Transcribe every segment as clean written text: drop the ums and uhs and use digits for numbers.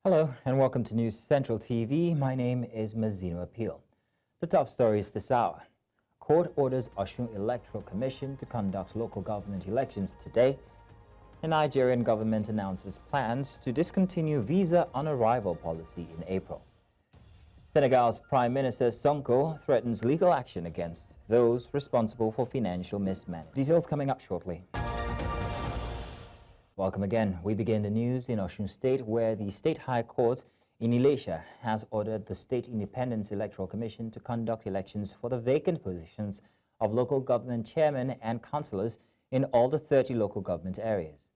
Hello and welcome to News Central TV. My name is Mazino Appeal. The top stories this hour. Court orders Osun Electoral Commission to conduct local government elections today. The Nigerian government announces plans to discontinue visa on arrival policy in April. Senegal's Prime Minister Sonko threatens legal action against those responsible for financial mismanagement. Details coming up shortly. Welcome again. We begin the news in Osun State, where the State High Court in Ilesha has ordered the State Independence Electoral Commission to conduct elections for the vacant positions of local government chairmen and councillors in all the 30 local government areas.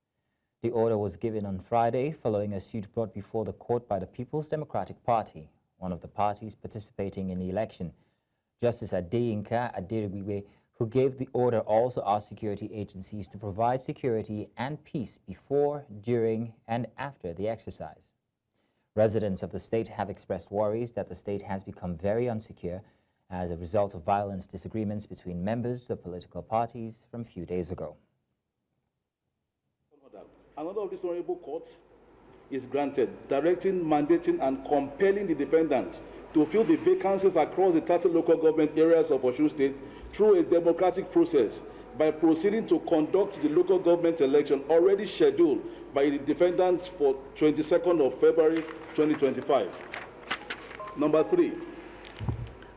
The order was given on Friday following a suit brought before the court by the People's Democratic Party, one of the parties participating in the election. Justice Adeyinka Aderiwiwe, who gave the order, also asked security agencies to provide security and peace before, during, and after the exercise. Residents of the state have expressed worries that the state has become very unsecure as a result of violent disagreements between members of political parties from a few days ago. Another of these honorable courts is granted, directing, mandating, and compelling the defendant to fill the vacancies across the 30 local government areas of Osun State through a democratic process by proceeding to conduct the local government election already scheduled by the defendants for 22nd of February 2025. Number 3,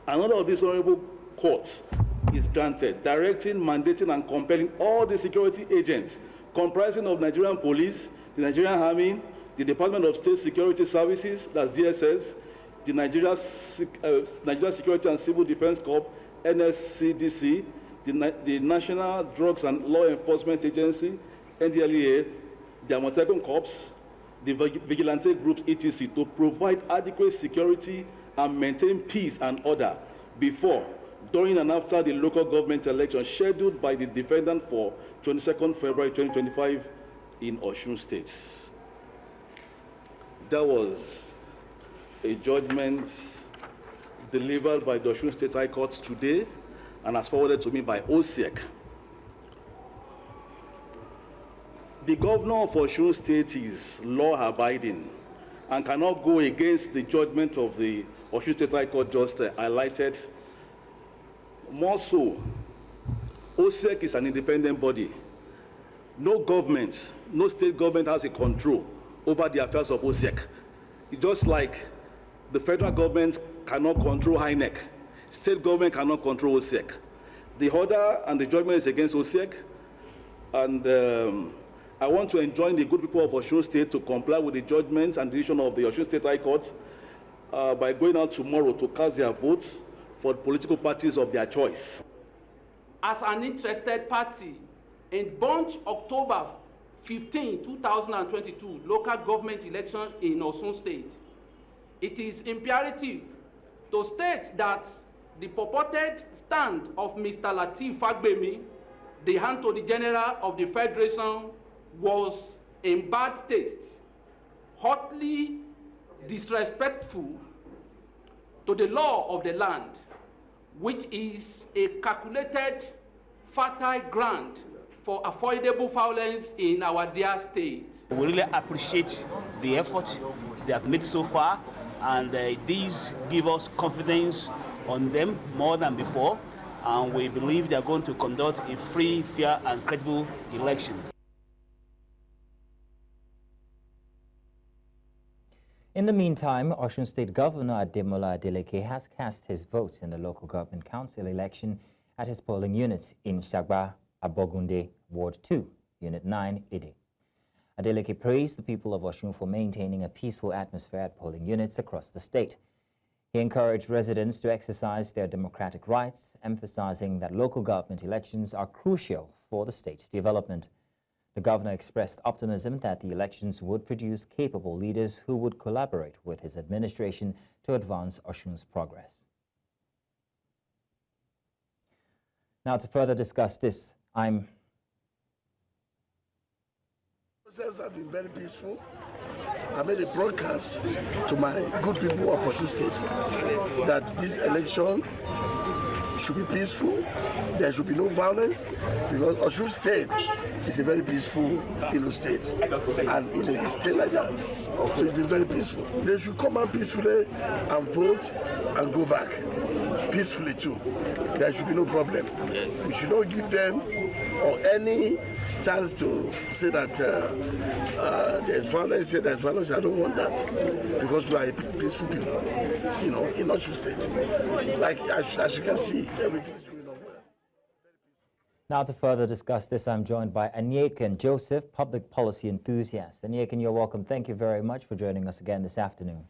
another of these honorable courts is granted, directing, mandating, and compelling all the security agents comprising of Nigerian Police, the Nigerian Army, the Department of State Security Services, that's DSS, the Nigeria Security and Civil Defense Corps, NSCDC, the National Drugs and Law Enforcement Agency, NDLEA, the Amotekun Corps, the vigilante groups, etc., to provide adequate security and maintain peace and order before, during, and after the local government election scheduled by the defendant for 22nd February 2025 in Osun State. That was a judgment delivered by the Osun State High Court today and as forwarded to me by OSEC. The governor of Osun State is law-abiding and cannot go against the judgment of the Osun State High Court just highlighted. More so, OSEC is an independent body. No government, no state government has a control over the affairs of OSEC. It's just like the federal government cannot control INEC. State government cannot control OSEC. The order and the judgment is against OSEC, and I want to enjoin the good people of Osun State to comply with the judgment and decision of the Osun State High Court by going out tomorrow to cast their votes for the political parties of their choice. As an interested party, in Bunch October 15, 2022 local government election in Osun State, it is imperative to state that the purported stand of Mr. Lateef Fagbemi, the Attorney General of the Federation, was in bad taste, hotly disrespectful to the law of the land, which is a calculated, fertile ground for avoidable violence in our dear state. We really appreciate the effort they have made so far, and these give us confidence on them more than before, and we believe they are going to conduct a free, fair, and credible election. In the meantime, Osun State Governor Ademola Adeleke has cast his vote in the local government council election at his polling unit in Shagba, Abogunde, Ward 2, Unit 9, Ide. Adeleke praised the people of Osun for maintaining a peaceful atmosphere at polling units across the state. He encouraged residents to exercise their democratic rights, emphasizing that local government elections are crucial for the state's development. The governor expressed optimism that the elections would produce capable leaders who would collaborate with his administration to advance Osun's progress. Now, to further discuss this, process have been very peaceful. I made a broadcast to my good people of Osun State that this election should be peaceful. There should be no violence, because Osun State is a very peaceful state, and in a state like that, it's been very peaceful. They should come out peacefully and vote and go back peacefully too. There should be no problem. We should not give them or any chance to say that there's violence. Say there's violence. I don't want that, because we are a peaceful people, in Osun State. Like as you can see, everything is going on well. Now to further discuss this, I'm joined by Anyekan Joseph, public policy enthusiast. Anyekan, you're welcome. Thank you very much for joining us again this afternoon.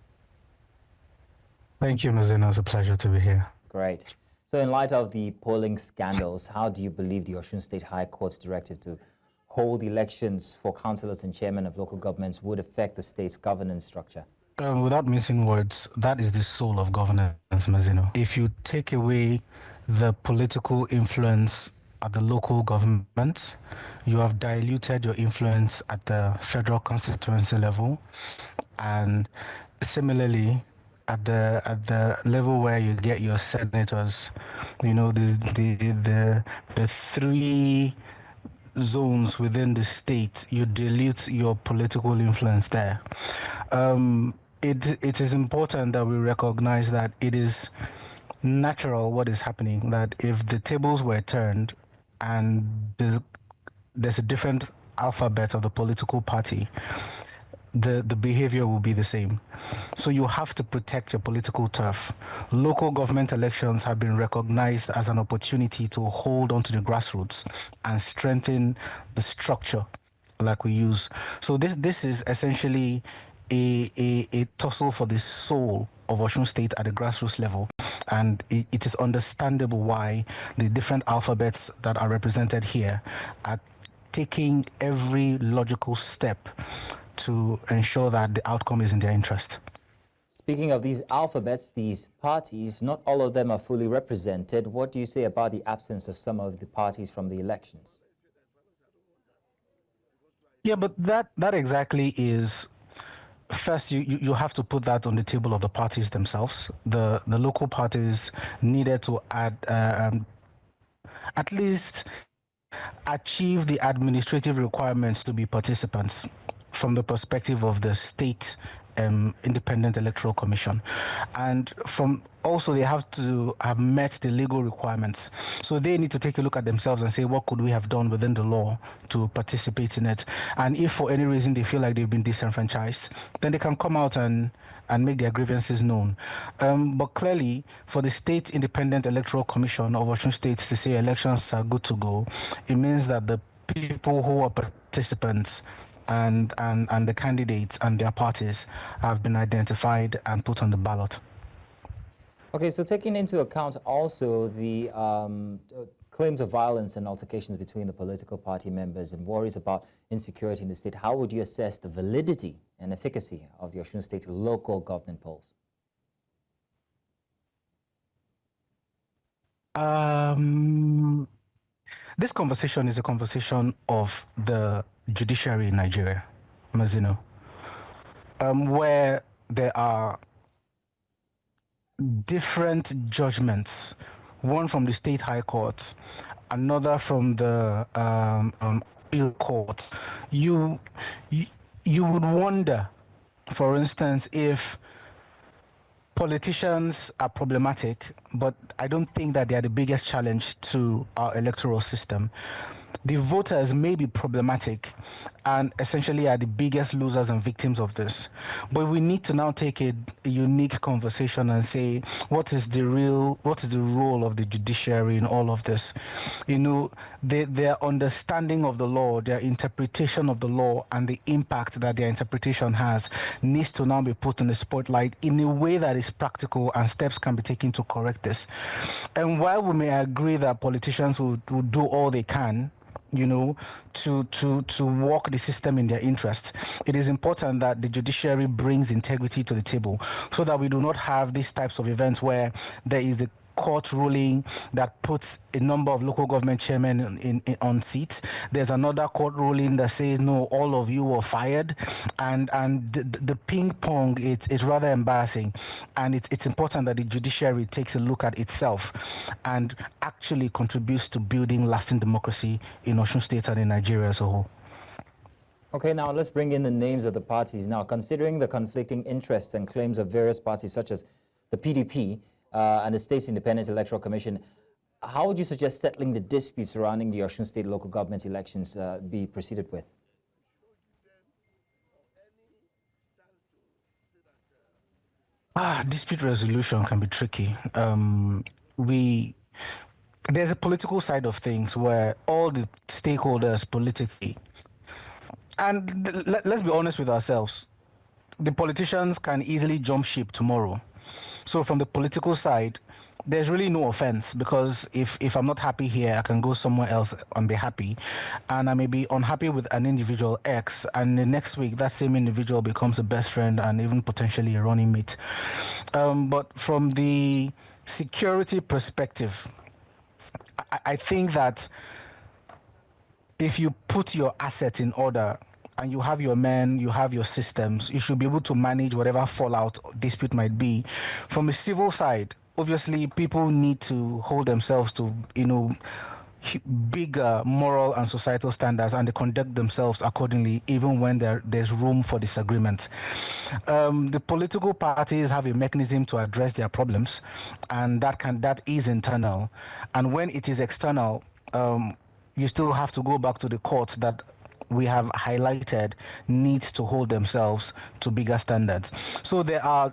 Thank you, Mazino. It's a pleasure to be here. Great. So in light of the polling scandals, how do you believe the Osun State High Court's directive to hold elections for councillors and chairmen of local governments would affect the state's governance structure? Without missing words, that is the soul of governance, Mazino. If you take away the political influence at the local government, you have diluted your influence at the federal constituency level, and similarly at the level where you get your senators, the three zones within the state, you dilute your political influence there. It is important that we recognize that it is natural what is happening, that if the tables were turned and there's a different alphabet of the political party, the behavior will be the same. So you have to protect your political turf. Local government elections have been recognized as an opportunity to hold on to the grassroots and strengthen the structure like we use. So this is essentially a tussle for the soul of Osun State at the grassroots level. And it is understandable why the different alphabets that are represented here are taking every logical step to ensure that the outcome is in their interest. Speaking of these alphabets, these parties, not all of them are fully represented. What do you say about the absence of some of the parties from the elections? Yeah, but that exactly is, first you have to put that on the table of the parties themselves. The local parties needed to add at least achieve the administrative requirements to be participants from the perspective of the state Independent Electoral Commission. And from also they have to have met the legal requirements. So they need to take a look at themselves and say, what could we have done within the law to participate in it? And if for any reason they feel like they've been disenfranchised, then they can come out and make their grievances known. But clearly, for the State Independent Electoral Commission of Osun State to say elections are good to go, it means that the people who are participants and the candidates and their parties have been identified and put on the ballot. Okay, so taking into account also the claims of violence and altercations between the political party members and worries about insecurity in the state, how would you assess the validity and efficacy of the Osun State local government polls? This conversation is a conversation of the judiciary in Nigeria, Mazino, where there are different judgments, one from the State High Court, another from the appeal court. You would wonder, for instance, if politicians are problematic, but I don't think that they are the biggest challenge to our electoral system. The voters may be problematic and essentially are the biggest losers and victims of this. But we need to now take a unique conversation and say, what is the role of the judiciary in all of this? You know, their understanding of the law, their interpretation of the law, and the impact that their interpretation has needs to now be put in the spotlight in a way that is practical, and steps can be taken to correct this. And while we may agree that politicians will do all they can, you know, to walk the system in their interest, it is important that the judiciary brings integrity to the table so that we do not have these types of events where there is a court ruling that puts a number of local government chairmen on seats. There's another court ruling that says, no, all of you were fired. And the ping pong, it's rather embarrassing. And it's important that the judiciary takes a look at itself and actually contributes to building lasting democracy in Osun State and in Nigeria as a whole. Okay, now let's bring in the names of the parties. Now, considering the conflicting interests and claims of various parties such as the PDP and the State's Independent Electoral Commission, how would you suggest settling the dispute surrounding the Osun State local government elections be proceeded with? Dispute resolution can be tricky. There's a political side of things where all the stakeholders politically, and let's be honest with ourselves, the politicians can easily jump ship tomorrow. So from the political side, there's really no offense, because if I'm not happy here, I can go somewhere else and be happy. And I may be unhappy with an individual X, and the next week that same individual becomes a best friend and even potentially a running mate. But from the security perspective, I think that if you put your asset in order and you have your men, you have your systems, you should be able to manage whatever fallout dispute might be. From a civil side, obviously people need to hold themselves to, bigger moral and societal standards, and they conduct themselves accordingly, even when there's room for disagreement. The political parties have a mechanism to address their problems, and that is internal. And when it is external, you still have to go back to the courts that we have highlighted need to hold themselves to bigger standards. So there are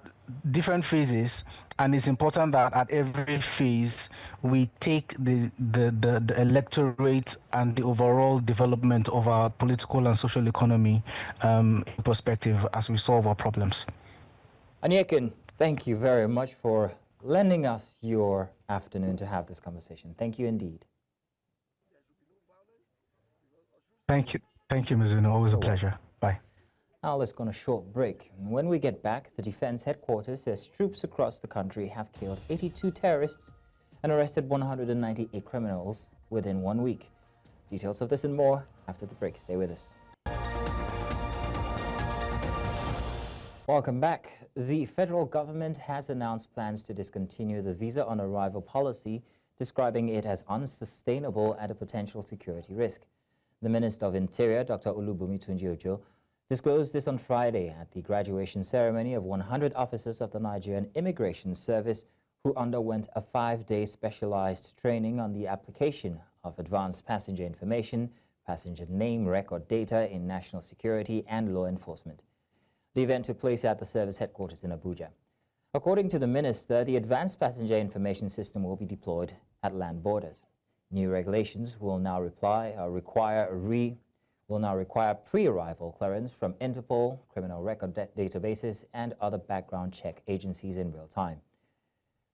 different phases, and it's important that at every phase we take the electorate and the overall development of our political and social economy in perspective as we solve our problems. Anyekin, thank you very much for lending us your afternoon to have this conversation. Thank you indeed. Thank you. Thank you, Mizuno. Always a pleasure. Bye. Now let's go on a short break. When we get back, the defense headquarters says troops across the country have killed 82 terrorists and arrested 198 criminals within 1 week. Details of this and more after the break. Stay with us. Welcome back. The federal government has announced plans to discontinue the visa on arrival policy, describing it as unsustainable and a potential security risk. The Minister of Interior, Dr. Olubunmi Tunji-Ojo, disclosed this on Friday at the graduation ceremony of 100 officers of the Nigerian Immigration Service who underwent a 5-day specialized training on the application of advanced passenger information, passenger name record data in national security and law enforcement. The event took place at the service headquarters in Abuja. According to the minister, the advanced passenger information system will be deployed at land borders. New regulations will now require pre-arrival clearance from Interpol, criminal record databases, and other background check agencies in real time.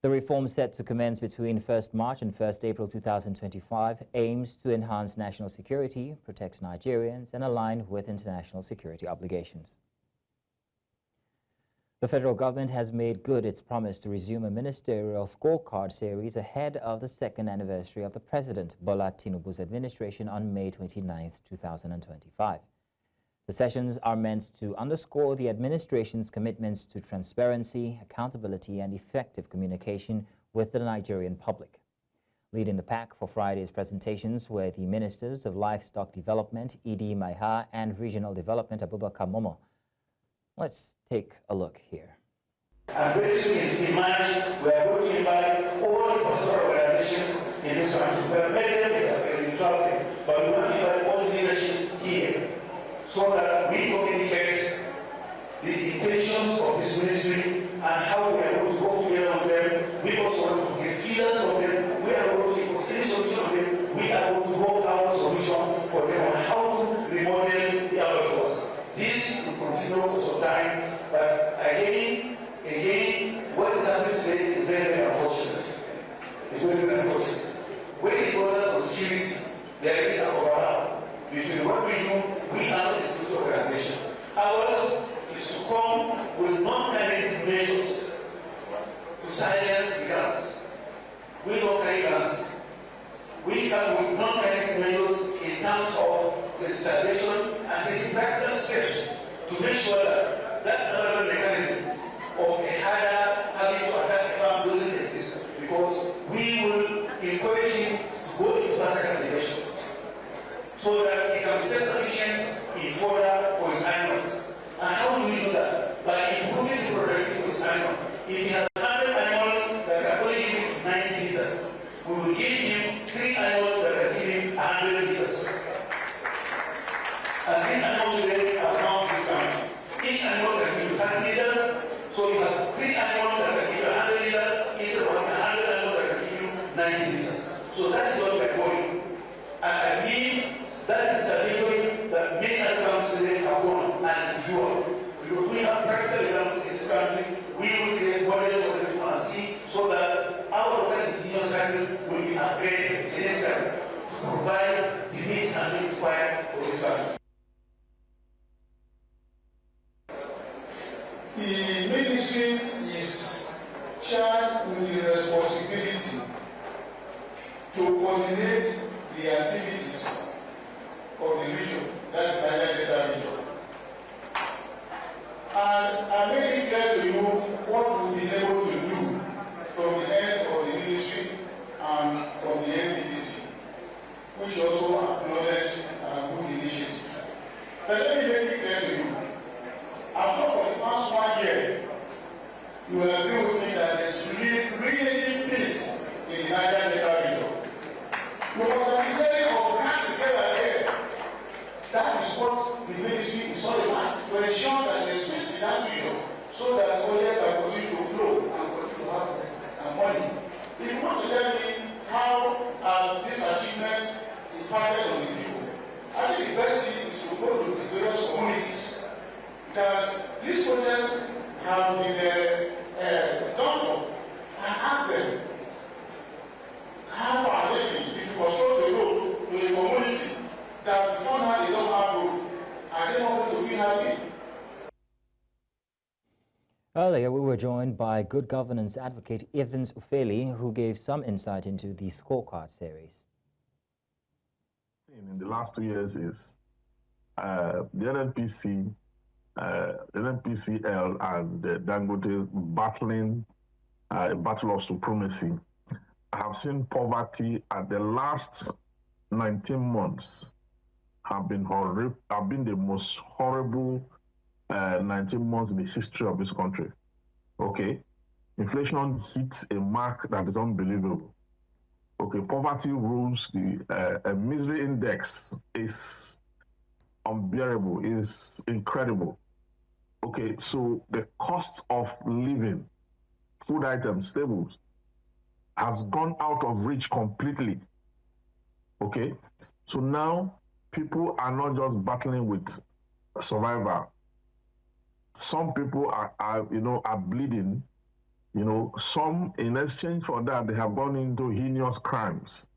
The reform set to commence between 1st March and 1st April 2025 aims to enhance national security, protect Nigerians, and align with international security obligations. The federal government has made good its promise to resume a ministerial scorecard series ahead of the 2nd anniversary of the President Bola Tinubu's administration on May 29, 2025. The sessions are meant to underscore the administration's commitments to transparency, accountability, and effective communication with the Nigerian public. Leading the pack for Friday's presentations were the Ministers of Livestock Development, Idi Maiha, and Regional Development, Abubakar Momo. Let's take a look here. And very soon in March, we are going to invite all the pastoral organizations in this country. We have made them a neutral thing, but we want to invite all the leadership here so that we communicate the intentions of this ministry and how we are going to work together with them. We also want to get feelers from them. We are going to get any solution of them. We are going to work out a solution for them on how to remodel the outdoors. This will continue for some time, but again, what is happening today is very, very unfortunate. It's very, very unfortunate. When it borders on security ministry is charged with the responsibility to coordinate the activities of the region, that's the Nile Delta region. And I made it clear to you what we've been able to do from the head of the ministry and from the NDDC, which also acknowledged and good initiative. But let me make it clear to you. I'm sure for the past 1 year, you will agree with me that there's relative peace in the Nile Delta region. You must have been hearing of crisis here and there. That is what the ministry is all about, to ensure that there's peace in that region, so that oil can continue to flow and continue to have money. If you want to tell me how this achievement impacted on the people, I think the best thing is to go to the various communities that these projects have been done for and ask them how far they feel. If you construct a road to a community that before now they don't have road, and they don't want to feel happy. Earlier, we were joined by good governance advocate Evans Ufeli, who gave some insight into the scorecard series. In the last 2 years is the NNPC, NNPCL and Dangote battling a battle of supremacy. I have seen poverty at the last 19 months have been the most horrible 19 months in the history of this country. Okay, inflation hits a mark that is unbelievable. Okay, poverty rules, the misery index is unbearable, is incredible. Okay, so the cost of living, food items, staples, has gone out of reach completely. Okay, so now people are not just battling with survival. Some people are bleeding. Some in exchange for that they have gone into heinous crimes.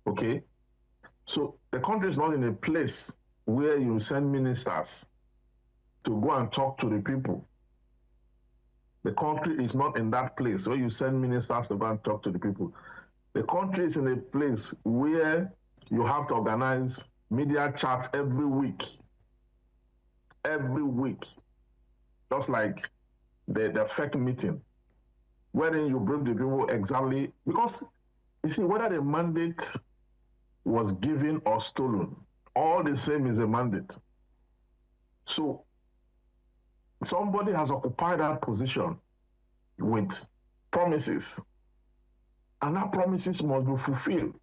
Okay, so the country is not in a place where you send ministers to go and talk to the people. The country is not in that place where you send ministers to go and talk to the people. The country is in a place where you have to organize media chats every week, just like the fake meeting, wherein you bring the people exactly, because you see, whether the mandate was given or stolen, all the same is a mandate. So somebody has occupied that position with promises, and that promises must be fulfilled.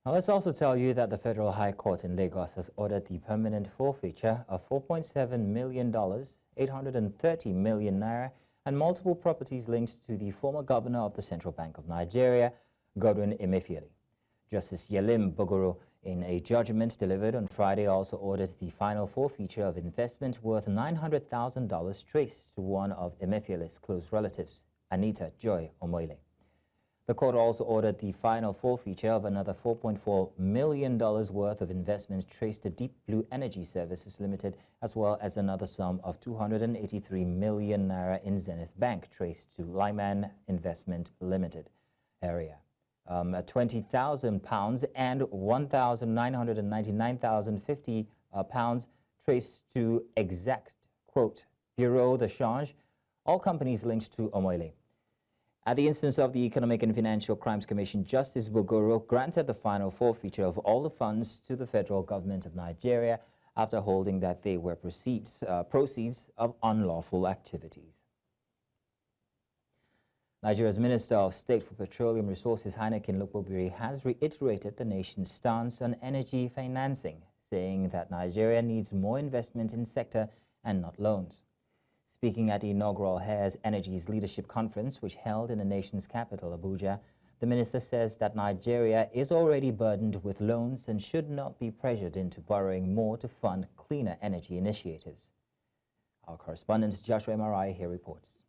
Now, let's also tell you that the Federal High Court in Lagos has ordered the permanent forfeiture of $4.7 million, 830 million naira, and multiple properties linked to the former governor of the Central Bank of Nigeria, Godwin Emefiele. Justice Yelim Bogoro, in a judgment delivered on Friday, also ordered the final forfeiture of investment worth $900,000 traced to one of Emefiele's close relatives, Anita Joy Omoile. The court also ordered the final forfeiture of another $4.4 million worth of investments traced to Deep Blue Energy Services Limited, as well as another sum of 283 million naira in Zenith Bank traced to Lyman Investment Limited area. 20,000 pounds and 1,999,050 pounds traced to exact, quote, Bureau de Change, all companies linked to Omoile. At the instance of the Economic and Financial Crimes Commission, Justice Bogoro granted the final forfeiture of all the funds to the federal government of Nigeria after holding that they were proceeds of unlawful activities. Nigeria's Minister of State for Petroleum Resources, Heineken Lokpobiri, has reiterated the nation's stance on energy financing, saying that Nigeria needs more investment in sector and not loans. Speaking at the inaugural Hares Energy's Leadership Conference, which held in the nation's capital, Abuja, the minister says that Nigeria is already burdened with loans and should not be pressured into borrowing more to fund cleaner energy initiatives. Our correspondent Joshua Marai here reports.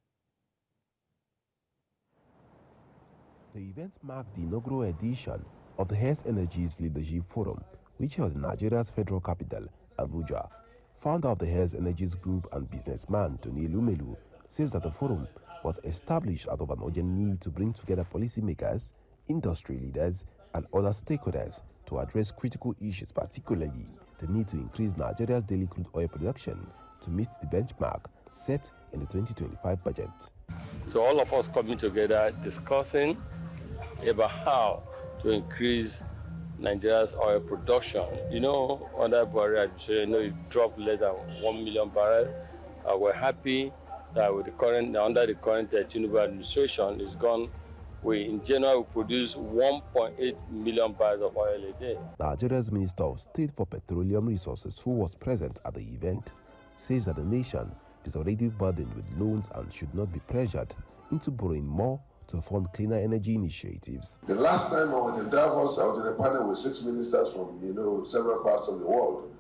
The event marked the inaugural edition of the Hares Energy's Leadership Forum, which held in Nigeria's federal capital, Abuja. founder of the Heirs Energies Group and businessman Tony Lumelu, says that the forum was established out of an urgent need to bring together policymakers, industry leaders, and other stakeholders to address critical issues, particularly the need to increase Nigeria's daily crude oil production to meet the benchmark set in the 2025 budget. So all of us coming together discussing about how to increase Nigeria's oil production. You know, under Buhari administration, it dropped less than 1 million barrels. We're happy that with the current, under the current Tinubu administration, is gone. We in general produce 1.8 million barrels of oil a day. Nigeria's Minister of State for Petroleum Resources, who was present at the event, says that the nation is already burdened with loans and should not be pressured into borrowing more to fund cleaner energy initiatives. The last time I was in Davos, I was in a panel with 6 ministers from, several parts of the world.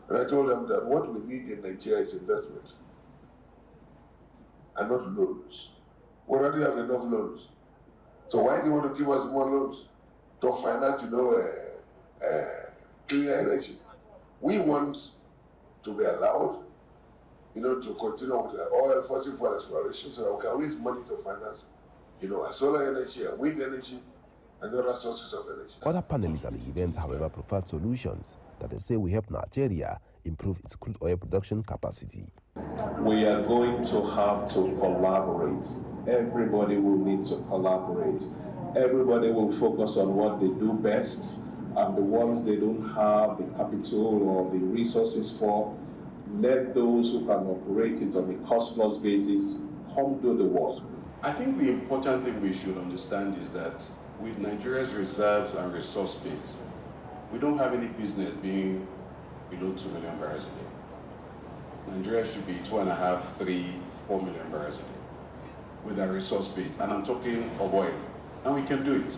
And I told them that what we need in Nigeria is investment and not loans. We already have enough loans. So why do you want to give us more loans? To finance, cleaner energy. We want to be allowed, to continue with the oil, fossil fuel exploration so that we can raise money to finance solar energy, wind energy, and other sources of energy. Other panelists at the event, however, preferred solutions that they say will help Nigeria improve its crude oil production capacity. We are going to have to collaborate. Everybody will need to collaborate. Everybody will focus on what they do best, and the ones they don't have the capital or the resources for, let those who can operate it on a cost-plus basis come do the work. I think the important thing we should understand is that with Nigeria's reserves and resource base, we don't have any business being below 2 million barrels a day. Nigeria should be 2.5, 3, 4 million barrels a day with our resource base. And I'm talking of oil, and we can do it.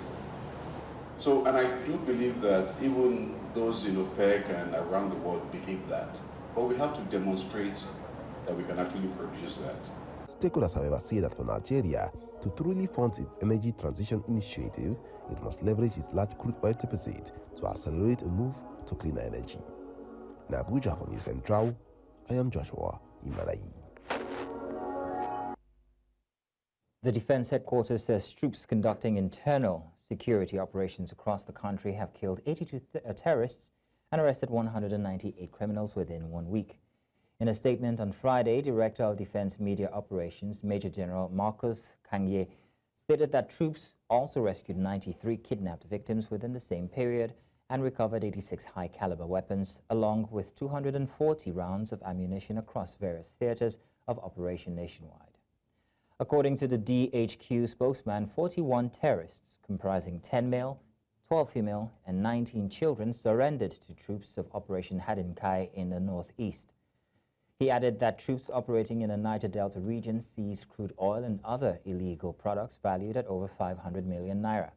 So, and I do believe that even those, PEC and around the world believe that, but we have to demonstrate that we can actually produce that. Stakeholders, however, say that for Nigeria to truly fund its energy transition initiative, it must leverage its large crude oil deposit to accelerate a move to cleaner energy. In Abuja for News Central, I am Joshua Imarayi. The Defense Headquarters says troops conducting internal security operations across the country have killed 82 terrorists and arrested 198 criminals within 1 week. In a statement on Friday, Director of Defense Media Operations, Major General Marcus Kanye, stated that troops also rescued 93 kidnapped victims within the same period and recovered 86 high-caliber weapons, along with 240 rounds of ammunition across various theaters of operation nationwide. According to the DHQ spokesman, 41 terrorists, comprising 10 male, 12 female, and 19 children, surrendered to troops of Operation Hadinkai in the northeast. He added that troops operating in the Niger Delta region seized crude oil and other illegal products valued at over 500 million naira.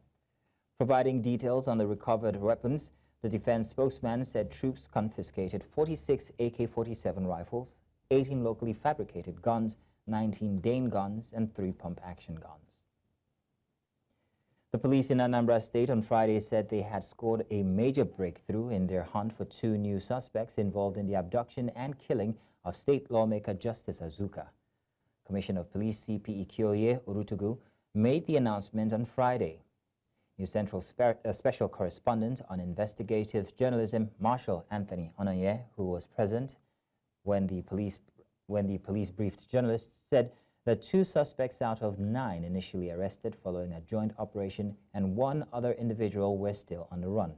Providing details on the recovered weapons, the defense spokesman said troops confiscated 46 AK-47 rifles, 18 locally fabricated guns, 19 Dane guns, and 3 pump-action guns. The police in Anambra State on Friday said they had scored a major breakthrough in their hunt for 2 new suspects involved in the abduction and killing of state lawmaker Justice Azuka. Commissioner of Police CPE Kyoye Urutugu made the announcement on Friday. News Central special correspondent on investigative journalism, Marshal Anthony Onanye, who was present when the police briefed journalists, said that 2 suspects out of 9 initially arrested following a joint operation and 1 other individual were still on the run.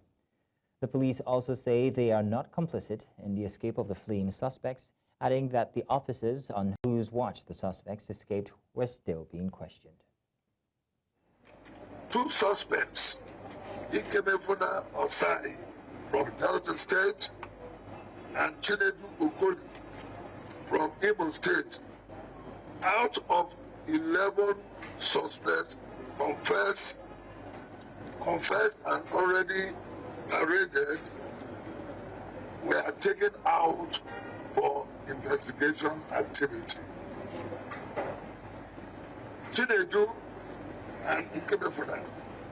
The police also say they are not complicit in the escape of the fleeing suspects, adding that the officers on whose watch the suspects escaped were still being questioned. 2 suspects, Ikemefuna Osai from Delta State and Chinedu Ukoli from Imo State, out of 11 suspects confessed and already paraded, were taken out for investigation activity. Chinedu and Ikemefuna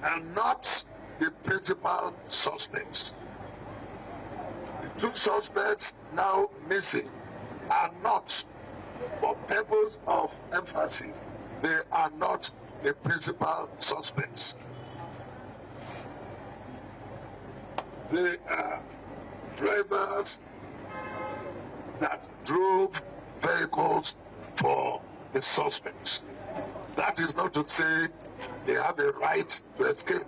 are not the principal suspects. The 2 suspects now missing are not, for purpose of emphasis, they are not the principal suspects. They are drivers that drove vehicles for the suspects. That is not to say they have a right to escape.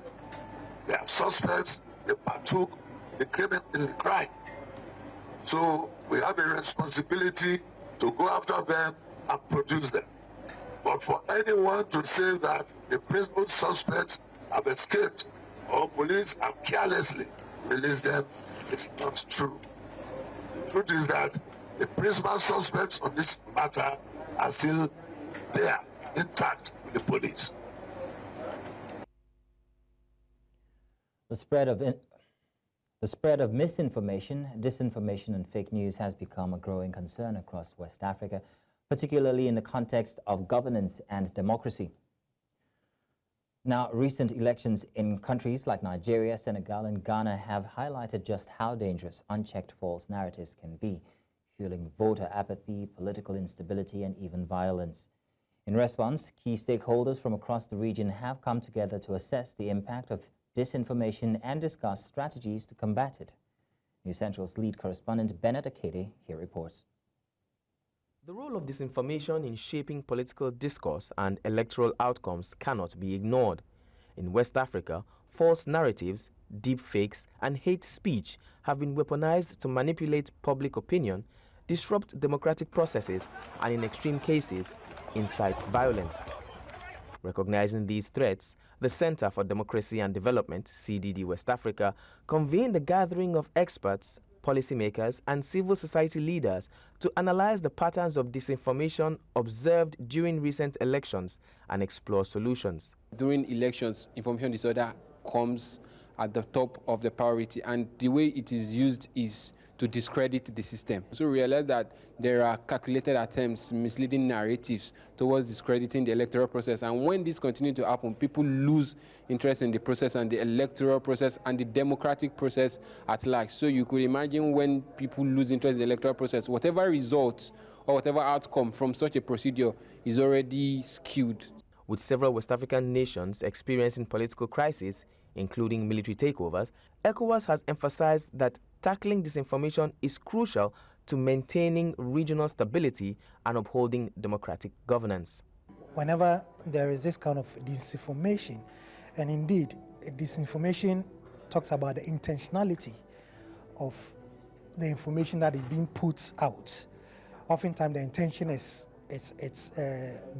They are suspects, they partook in the crime. So we have a responsibility to go after them and produce them. But for anyone to say that the principal suspects have escaped or police have carelessly released them, it's not true. The truth is that the principal suspects on this matter are still there, intact with the police. The spread of misinformation, disinformation, and fake news has become a growing concern across West Africa, particularly in the context of governance and democracy. Now, recent elections in countries like Nigeria, Senegal, and Ghana have highlighted just how dangerous unchecked false narratives can be, fueling voter apathy, political instability, and even violence. In response, key stakeholders from across the region have come together to assess the impact of disinformation and discuss strategies to combat it. News Central's lead correspondent Bennett Akede here reports. The role of disinformation in shaping political discourse and electoral outcomes cannot be ignored. In West Africa, false narratives, deep fakes, and hate speech have been weaponized to manipulate public opinion, disrupt democratic processes, and in extreme cases, incite violence. Recognizing these threats, the Center for Democracy and Development, CDD West Africa, convened a gathering of experts, policymakers, and civil society leaders to analyze the patterns of disinformation observed during recent elections and explore solutions. During elections, information disorder comes at the top of the priority, and the way it is used is to discredit the system. So we realize that there are calculated attempts, misleading narratives towards discrediting the electoral process. And when this continues to happen, people lose interest in the process and the electoral process and the democratic process at large. So you could imagine when people lose interest in the electoral process, whatever result or whatever outcome from such a procedure is already skewed. With several West African nations experiencing political crisis, including military takeovers, ECOWAS has emphasized that tackling disinformation is crucial to maintaining regional stability and upholding democratic governance. Whenever there is this kind of disinformation, and indeed disinformation talks about the intentionality of the information that is being put out. Oftentimes the intention is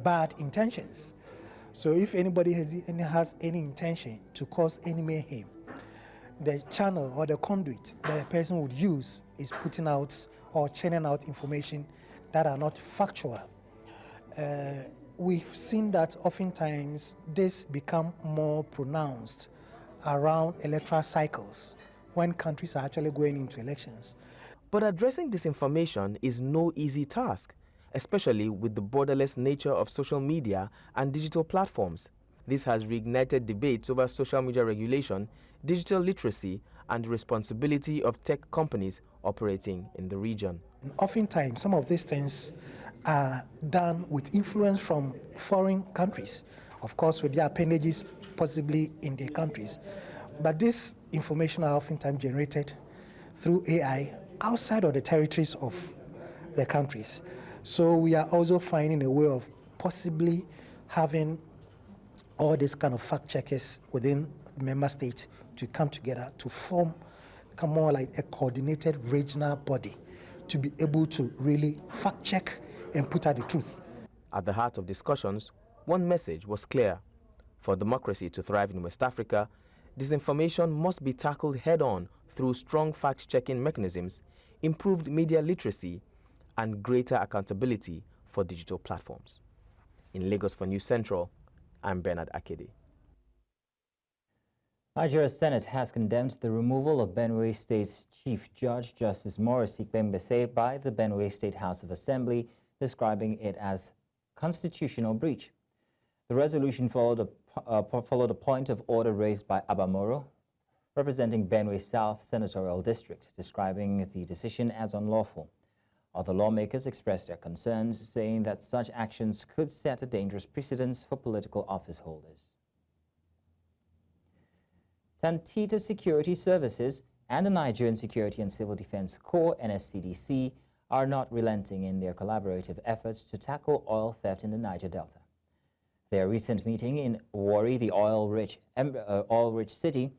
bad intentions. So if anybody has any intention to cause any mayhem, the channel or the conduit that a person would use is putting out or churning out information that are not factual. We've seen that oftentimes this become more pronounced around electoral cycles when countries are actually going into elections. But addressing disinformation is no easy task, especially with the borderless nature of social media and digital platforms. This has reignited debates over social media regulation, digital literacy, and the responsibility of tech companies operating in the region. And oftentimes, some of these things are done with influence from foreign countries, of course with their appendages possibly in their countries. But this information are oftentimes generated through AI outside of the territories of the countries. So we are also finding a way of possibly having all these kind of fact checkers within member states to come together to form more like a coordinated regional body to be able to really fact check and put out the truth. At the heart of discussions, one message was clear. For democracy to thrive in West Africa, disinformation must be tackled head-on through strong fact-checking mechanisms, improved media literacy, and greater accountability for digital platforms. In Lagos for News Central, I'm Bernard Akede. Nigeria's Senate has condemned the removal of Benue State's Chief Judge Justice Morris Ikpembese by the Benue State House of Assembly, describing it as constitutional breach. The resolution followed a point of order raised by Abamoro, representing Benue South Senatorial District, describing the decision as unlawful. Other lawmakers expressed their concerns, saying that such actions could set a dangerous precedent for political office holders. Tantita Security Services and the Nigerian Security and Civil Defense Corps, NSCDC, are not relenting in their collaborative efforts to tackle oil theft in the Niger Delta. Their recent meeting in Warri, the oil-rich city,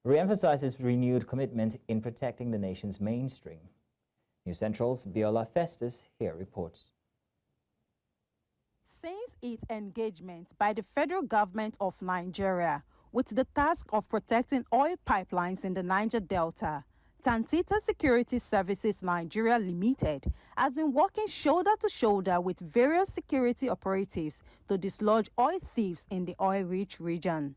re-emphasizes renewed commitment in protecting the nation's mainstream. News Central's Biola Festus here reports. Since its engagement by the federal government of Nigeria with the task of protecting oil pipelines in the Niger Delta, Tantita Security Services Nigeria Limited has been working shoulder to shoulder with various security operatives to dislodge oil thieves in the oil-rich region.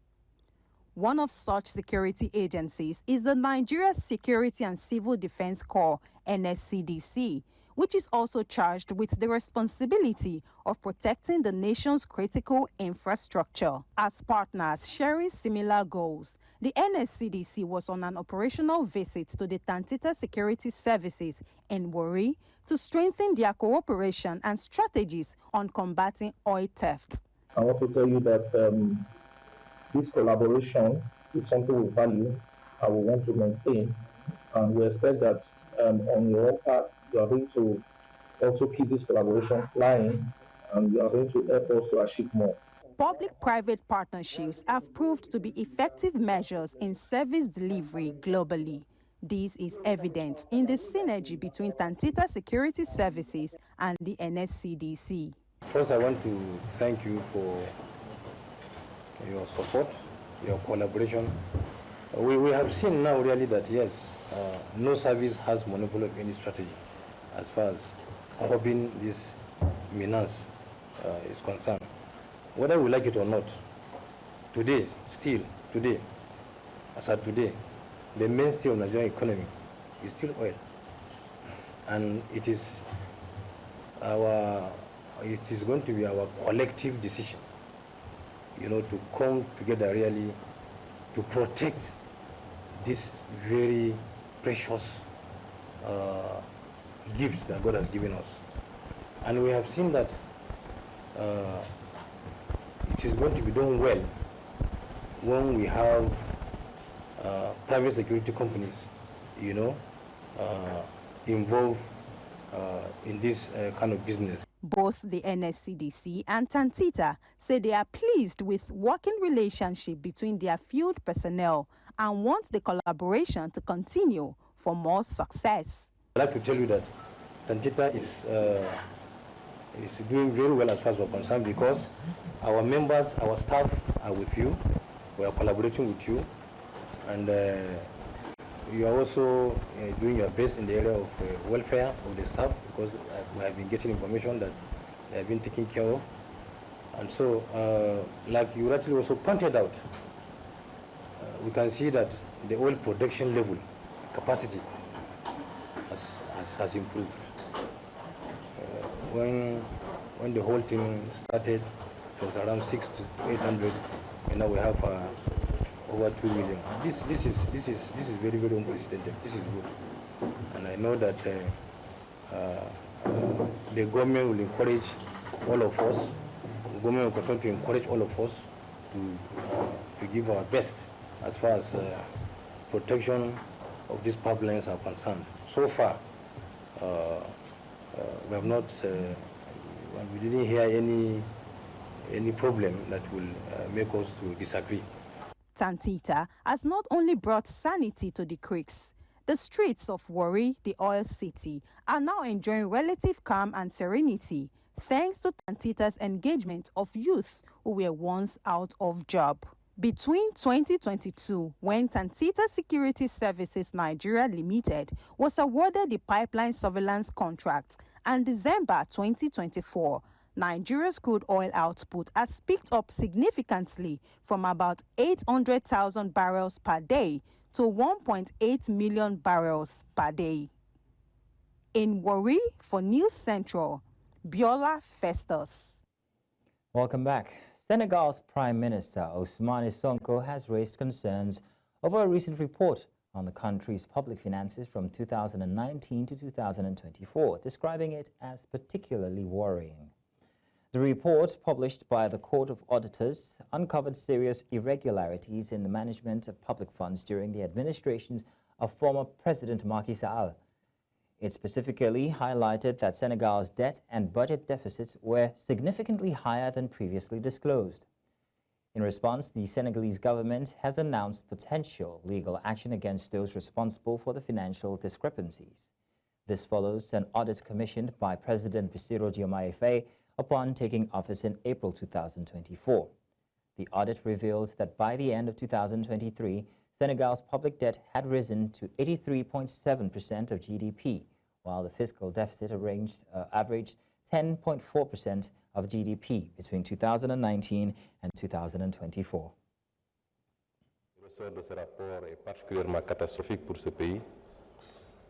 One of such security agencies is the Nigeria Security and Civil Defense Corps, NSCDC, which is also charged with the responsibility of protecting the nation's critical infrastructure. As partners sharing similar goals, the NSCDC was on an operational visit to the Tantita Security Services in Warri to strengthen their cooperation and strategies on combating oil theft. I want to tell you that this collaboration is something we value and we want to maintain, and we expect that on your part, you are going to also keep this collaboration flying, and you are going to help us to achieve more. Public-private partnerships have proved to be effective measures in service delivery globally. This is evident in the synergy between Tantita Security Services and the NSCDC. First, I want to thank you for your support, your collaboration. We have seen now really that yes, no service has monopoly of any strategy as far as curbing this menace is concerned. Whether we like it or not, today, as of today, the mainstay of the Nigerian economy is still oil. And it is going to be our collective decision, to come together really to protect this very precious gift that God has given us. And we have seen that it is going to be done well when we have private security companies, involved in this kind of business. Both the NSCDC and Tantita say they are pleased with working relationship between their field personnel and want the collaboration to continue for more success. I'd like to tell you that Tantita is doing very well as far as we're concerned, because our members, our staff are with you, we are collaborating with you, and you are also doing your best in the area of welfare of the staff, because we have been getting information that they have been taken care of. And so, like you actually also pointed out, we can see that the oil production level, capacity, has improved. When the whole team started, it was around 600 to 800, and now we have over 2 million. This is very, very unprecedented. This is good, and I know that the government will encourage all of us. The government will continue to encourage all of us to give our best as far as protection of these pipelines are concerned. So far, we have not, we didn't hear any problem that will make us to disagree. Tantita has not only brought sanity to the creeks. The streets of Warri, the oil city, are now enjoying relative calm and serenity thanks to Tantita's engagement of youth who were once out of job. Between 2022, when Tantita Security Services Nigeria Limited was awarded the pipeline surveillance contract, and December 2024, Nigeria's crude oil output has picked up significantly from about 800,000 barrels per day to 1.8 million barrels per day. In Warri for News Central, Biola Festus. Welcome back. Senegal's Prime Minister Ousmane Sonko has raised concerns over a recent report on the country's public finances from 2019 to 2024, describing it as particularly worrying. The report, published by the Court of Auditors, uncovered serious irregularities in the management of public funds during the administrations of former President Macky Sall. It specifically highlighted that Senegal's debt and budget deficits were significantly higher than previously disclosed. In response, the Senegalese government has announced potential legal action against those responsible for the financial discrepancies. This follows an audit commissioned by President Bassirou Diomaye Faye upon taking office in April 2024. The audit revealed that by the end of 2023, Senegal's public debt had risen to 83.7% of GDP, while the fiscal deficit averaged 10.4% of GDP between 2019 and 2024. Le ressort de ce rapport est particulièrement catastrophique pour ce pays,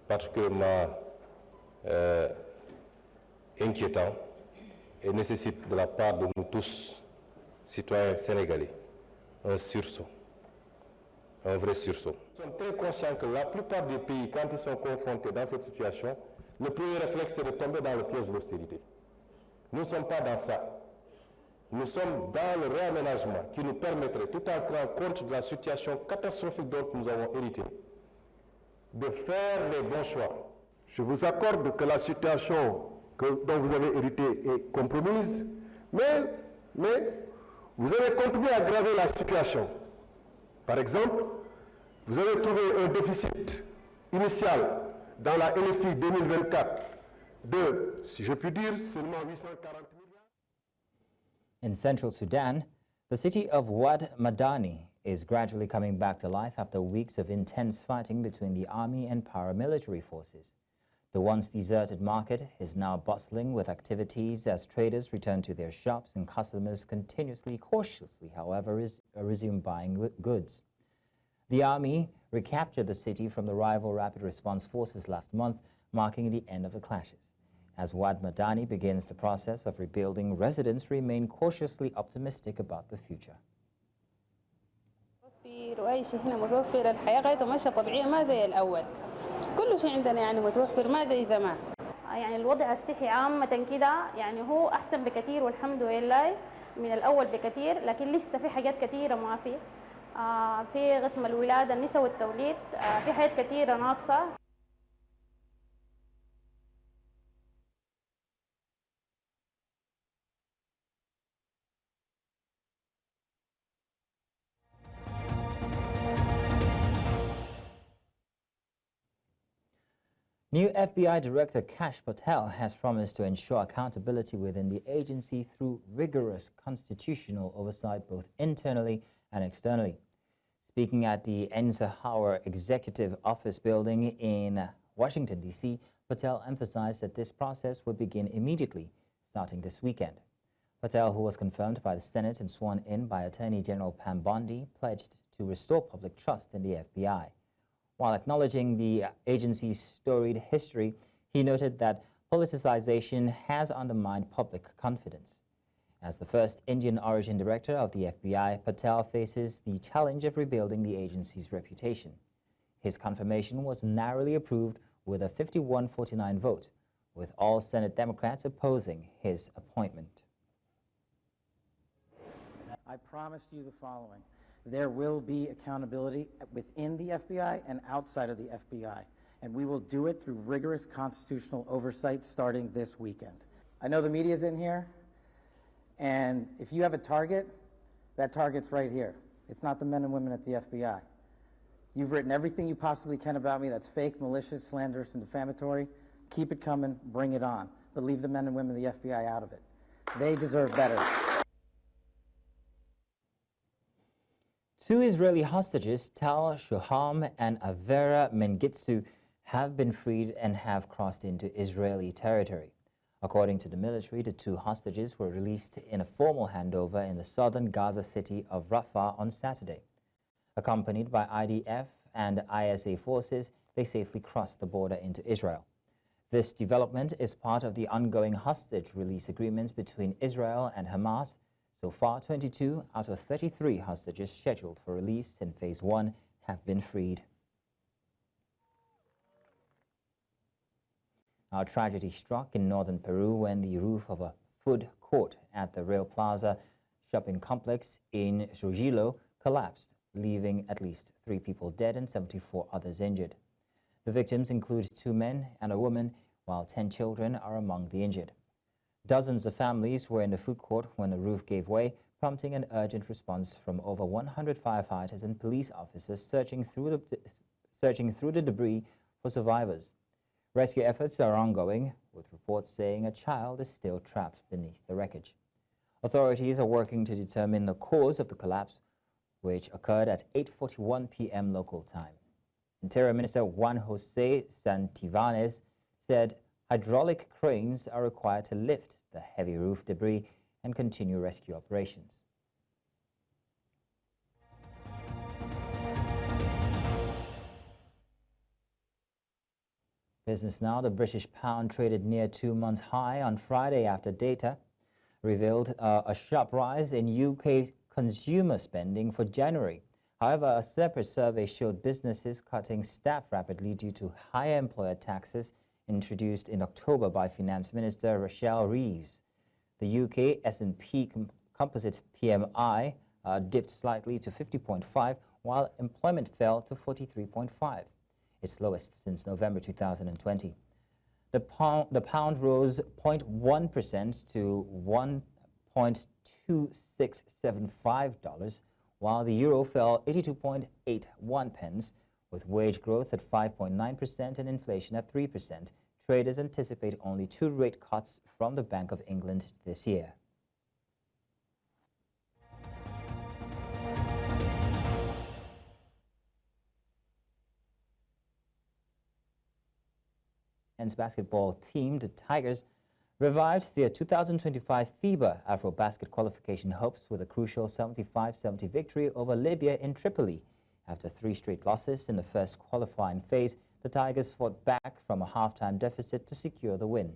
particulièrement inquiétant et nécessite de la part de nous tous, citoyens sénégalais, un sursaut, un vrai sursaut. Nous sommes très conscients que la plupart des pays, quand ils sont confrontés dans cette situation, le premier réflexe c'est de tomber dans le piège de l'austérité. Nous ne sommes pas dans ça. Nous sommes dans le réaménagement qui nous permettrait, tout en tenant compte de la situation catastrophique dont nous avons hérité, de faire les bons choix. Je vous accorde que la situation dont vous avez hérité est compromise, mais vous avez continué à aggraver la situation. Par exemple, vous avez trouvé un déficit initial dans la LFI 2024 de, si je puis dire, seulement 840 milliards. In central Sudan, the city of Wad Madani is gradually coming back to life after weeks of intense fighting between the army and paramilitary forces. The once deserted market is now bustling with activities as traders return to their shops and customers cautiously, however, resume buying goods. The army recaptured the city from the rival rapid response forces last month, marking the end of the clashes. As Wad Madani begins the process of rebuilding, residents remain cautiously optimistic about the future. وأي شيء هنا متوفر، الحياة غاية ماشية طبيعية ما زي الأول. كل شيء عندنا يعني متوفر ما زي زمان. يعني الوضع الصحي عامة كده يعني هو أحسن بكثير والحمد لله من الأول بكثير، لكن لسه في حاجات كثيرة ما في. في قسم الولادة النساء والتوليد في حاجات كثيرة ناقصة. New FBI Director Kash Patel has promised to ensure accountability within the agency through rigorous constitutional oversight both internally and externally. Speaking at the Eisenhower Executive Office building in Washington, D.C., Patel emphasized that this process would begin immediately, starting this weekend. Patel, who was confirmed by the Senate and sworn in by Attorney General Pam Bondi, pledged to restore public trust in the FBI. While acknowledging the agency's storied history, he noted that politicization has undermined public confidence. As the first Indian origin director of the FBI, Patel faces the challenge of rebuilding the agency's reputation. His confirmation was narrowly approved with a 51-49 vote, with all Senate Democrats opposing his appointment. I promise you the following. There will be accountability within the FBI and outside of the FBI, and we will do it through rigorous constitutional oversight starting this weekend. I know the media's in here, and if you have a target, that target's right here. It's not the men and women at the FBI. You've written everything you possibly can about me that's fake, malicious, slanderous, and defamatory. Keep it coming, bring it on, but leave the men and women of the FBI out of it. They deserve better. Two Israeli hostages, Tal Shuham and Avera Mengitsu, have been freed and have crossed into Israeli territory. According to the military, the two hostages were released in a formal handover in the southern Gaza city of Rafah on Saturday. Accompanied by IDF and ISA forces, they safely crossed the border into Israel. This development is part of the ongoing hostage release agreements between Israel and Hamas. So far, 22 out of 33 hostages scheduled for release in Phase 1 have been freed. Our tragedy struck in northern Peru when the roof of a food court at the Rail Plaza shopping complex in Trujillo collapsed, leaving at least 3 people dead and 74 others injured. The victims include 2 men and a woman, while 10 children are among the injured. Dozens of families were in the food court when the roof gave way, prompting an urgent response from over 100 firefighters and police officers searching through the debris for survivors. Rescue efforts are ongoing, with reports saying a child is still trapped beneath the wreckage. Authorities are working to determine the cause of the collapse, which occurred at 8:41 p.m. local time. Interior Minister Juan Jose Santivanes said hydraulic cranes are required to lift the heavy roof debris and continue rescue operations. Business now. The British pound traded near 2-month high on Friday after data revealed a sharp rise in UK consumer spending for January. However, a separate survey showed businesses cutting staff rapidly due to higher employer taxes introduced in October by Finance Minister Rachel Reeves. The UK S&P Composite PMI dipped slightly to 50.5, while employment fell to 43.5. Its lowest since November 2020. The pound rose 0.1% to $1.2675, while the euro fell 82.81 pence, with wage growth at 5.9% and inflation at 3%. Traders anticipate only 2 rate cuts from the Bank of England this year. Men's basketball team, the Tigers, revived their 2025 FIBA Afrobasket qualification hopes with a crucial 75-70 victory over Libya in Tripoli. After 3 straight losses in the first qualifying phase, the Tigers fought back from a halftime deficit to secure the win.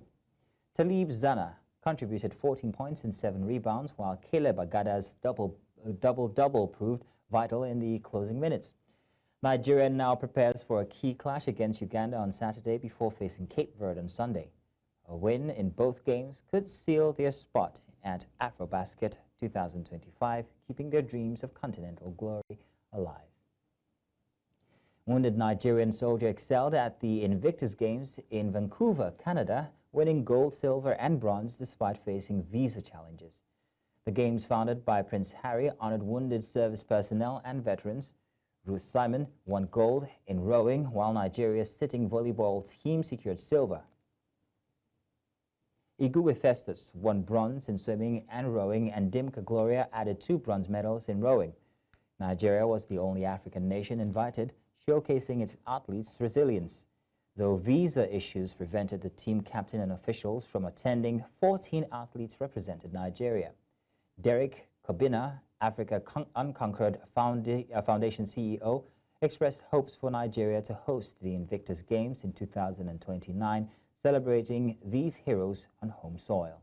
Talib Zana contributed 14 points and 7 rebounds, while Caleb Agada's double-double proved vital in the closing minutes. Nigeria now prepares for a key clash against Uganda on Saturday before facing Cape Verde on Sunday. A win in both games could seal their spot at Afrobasket 2025, keeping their dreams of continental glory alive. Wounded Nigerian soldier excelled at the Invictus Games in Vancouver, Canada, winning gold, silver, and bronze despite facing visa challenges. The games, founded by Prince Harry, honored wounded service personnel and veterans. Ruth Simon won gold in rowing, while Nigeria's sitting volleyball team secured silver. Igwe Festus won bronze in swimming and rowing, and Dimka Gloria added 2 bronze medals in rowing. Nigeria was the only African nation invited, showcasing its athletes' resilience. Though visa issues prevented the team captain and officials from attending, 14 athletes represented Nigeria. Derek Kobina, Africa Unconquered Foundation CEO, expressed hopes for Nigeria to host the Invictus Games in 2029, celebrating these heroes on home soil.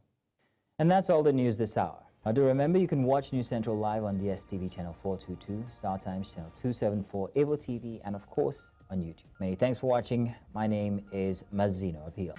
And that's all the news this hour. Do remember you can watch News Central live on DSTV channel 422, Star Times channel 274, Evo TV, and of course on YouTube. Many thanks for watching. My name is Mazino Appeal.